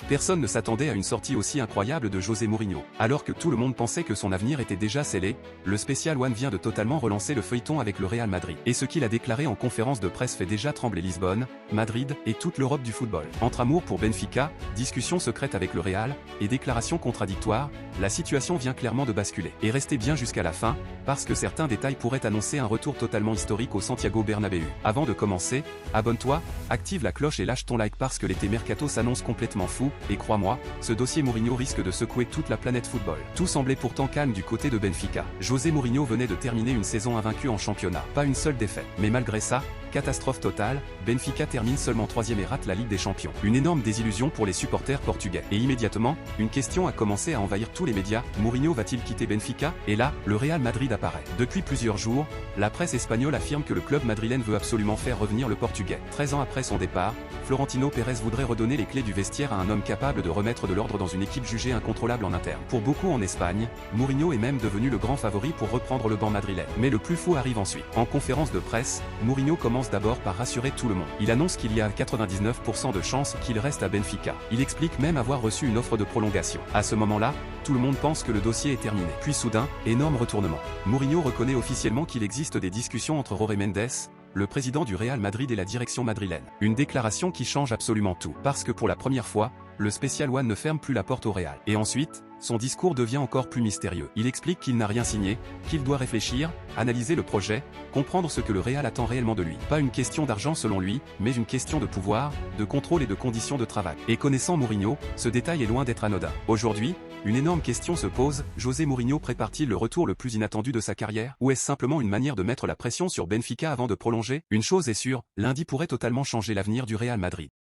Personne ne s'attendait à une sortie aussi incroyable de José Mourinho. Alors que tout le monde pensait que son avenir était déjà scellé, le Special One vient de totalement relancer le feuilleton avec le Real Madrid. Et ce qu'il a déclaré en conférence de presse fait déjà trembler Lisbonne, Madrid et toute l'Europe du football. Entre amour pour Benfica, discussion secrète avec le Real, et déclarations contradictoires, la situation vient clairement de basculer. Et restez bien jusqu'à la fin, parce que certains détails pourraient annoncer un retour totalement historique au Santiago Bernabéu. Avant de commencer, abonne-toi, active la cloche et lâche ton like parce que l'été mercato s'annonce complètement fou, et crois-moi, ce dossier Mourinho risque de secouer toute la planète football. Tout semblait pourtant calme du côté de Benfica. José Mourinho venait de terminer une saison invaincue en championnat. Pas une seule défaite. Mais malgré ça, catastrophe totale, Benfica termine seulement 3e et rate la Ligue des Champions. Une énorme désillusion pour les supporters portugais. Et immédiatement, une question a commencé à envahir tous les médias. Mourinho va-t-il quitter Benfica? Et là, le Real Madrid apparaît. Depuis plusieurs jours, la presse espagnole affirme que le club madrilène veut absolument faire revenir le Portugais. 13 ans après son départ, Florentino Pérez voudrait redonner les clés du vestiaire à un homme capable de remettre de l'ordre dans une équipe jugée incontrôlable en interne. Pour beaucoup en Espagne, Mourinho est même devenu le grand favori pour reprendre le banc madrilène. Mais le plus fou arrive ensuite. En conférence de presse, Mourinho commence d'abord par rassurer tout le monde. Il annonce qu'il y a 99% de chances qu'il reste à Benfica. Il explique même avoir reçu une offre de prolongation. À ce moment-là, tout le monde pense que le dossier est terminé. Puis soudain, énorme retournement. Mourinho reconnaît officiellement qu'il existe des discussions entre Jorge Mendes, le président du Real Madrid et la direction madrilène. Une déclaration qui change absolument tout. Parce que pour la première fois, le Special One ne ferme plus la porte au Real. Et ensuite, son discours devient encore plus mystérieux. Il explique qu'il n'a rien signé, qu'il doit réfléchir, analyser le projet, comprendre ce que le Real attend réellement de lui. Pas une question d'argent selon lui, mais une question de pouvoir, de contrôle et de conditions de travail. Et connaissant Mourinho, ce détail est loin d'être anodin. Aujourd'hui, une énorme question se pose, José Mourinho prépare-t-il le retour le plus inattendu de sa carrière? Ou est-ce simplement une manière de mettre la pression sur Benfica avant de prolonger? Une chose est sûre, lundi pourrait totalement changer l'avenir du Real Madrid.